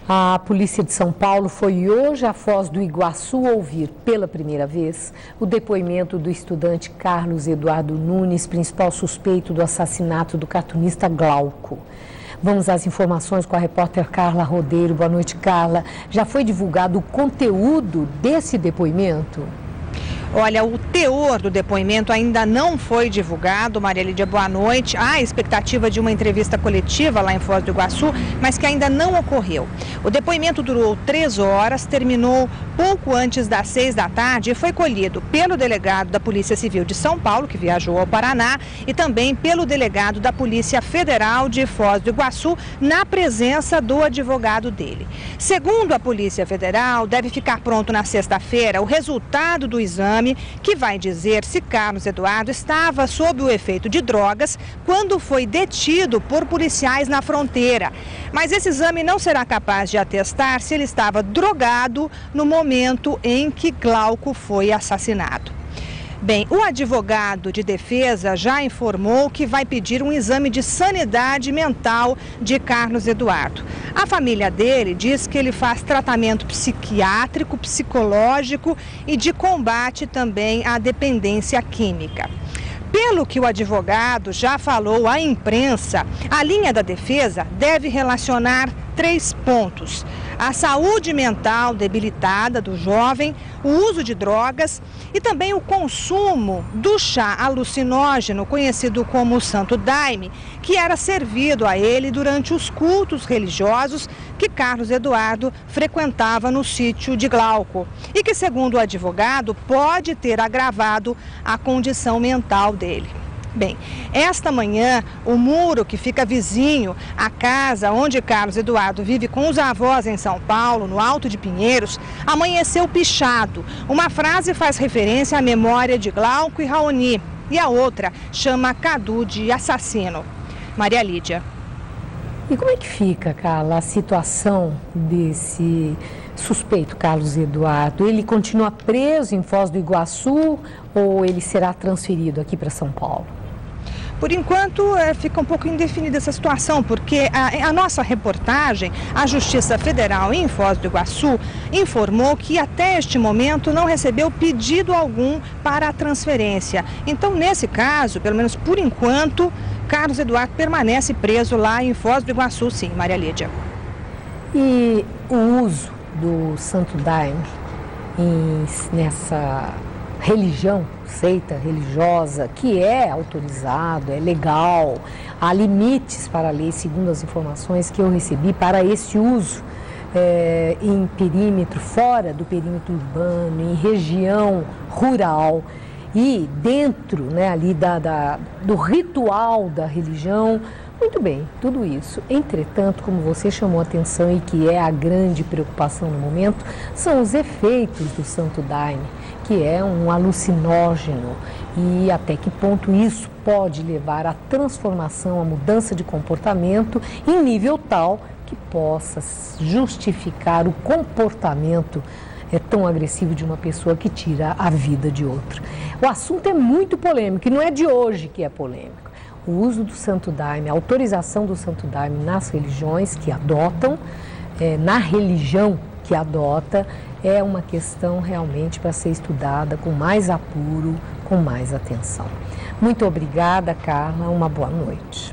A Polícia de São Paulo foi hoje à Foz do Iguaçu ouvir pela primeira vez o depoimento do estudante Carlos Eduardo Nunes, principal suspeito do assassinato do cartunista Glauco. Vamos às informações com a repórter Carla Rodeiro. Boa noite, Carla. Já foi divulgado o conteúdo desse depoimento? Olha, o teor do depoimento ainda não foi divulgado. Maria Lídia, boa noite. Há expectativa de uma entrevista coletiva lá em Foz do Iguaçu, mas que ainda não ocorreu. O depoimento durou 3 horas, terminou pouco antes das 6 da tarde e foi colhido pelo delegado da Polícia Civil de São Paulo, que viajou ao Paraná, e também pelo delegado da Polícia Federal de Foz do Iguaçu, na presença do advogado dele. Segundo a Polícia Federal, deve ficar pronto na sexta-feira o resultado do exame que vai dizer se Carlos Eduardo estava sob o efeito de drogas quando foi detido por policiais na fronteira. Mas esse exame não será capaz de atestar se ele estava drogado no momento em que Glauco foi assassinado. Bem, o advogado de defesa já informou que vai pedir um exame de sanidade mental de Carlos Eduardo. A família dele diz que ele faz tratamento psiquiátrico, psicológico e de combate também à dependência química. Pelo que o advogado já falou à imprensa, a linha da defesa deve relacionar 3 pontos: a saúde mental debilitada do jovem, o uso de drogas e também o consumo do chá alucinógeno conhecido como Santo Daime, que era servido a ele durante os cultos religiosos que Carlos Eduardo frequentava no sítio de Glauco e que, segundo o advogado, pode ter agravado a condição mental dele. Bem, esta manhã, o muro que fica vizinho à casa onde Carlos Eduardo vive com os avós em São Paulo, no Alto de Pinheiros, amanheceu pichado. Uma frase faz referência à memória de Glauco e Raoni e a outra chama Cadu de assassino. Maria Lídia. E como é que fica, Carla, a situação desse suspeito, Carlos Eduardo? Ele continua preso em Foz do Iguaçu ou ele será transferido aqui para São Paulo? Por enquanto, fica um pouco indefinida essa situação, porque a nossa reportagem, a Justiça Federal em Foz do Iguaçu, informou que até este momento não recebeu pedido algum para a transferência. Então, nesse caso, pelo menos por enquanto, Carlos Eduardo permanece preso lá em Foz do Iguaçu, sim, Maria Lídia. E o uso do Santo Daime nessa religião, seita religiosa, que é autorizado, é legal, há limites para a lei, segundo as informações que eu recebi, para esse uso em perímetro, fora do perímetro urbano, em região rural e dentro, né, ali do ritual da religião. Muito bem, tudo isso. Entretanto, como você chamou a atenção e que é a grande preocupação no momento, são os efeitos do Santo Daime, que é um alucinógeno, e até que ponto isso pode levar à transformação, à mudança de comportamento em nível tal que possa justificar o comportamento tão agressivo de uma pessoa que tira a vida de outra. O assunto é muito polêmico e não é de hoje que é polêmico. O uso do Santo Daime, a autorização do Santo Daime nas religiões que adotam, na religião que adota, é uma questão realmente para ser estudada com mais apuro, com mais atenção. Muito obrigada, Carla. Uma boa noite.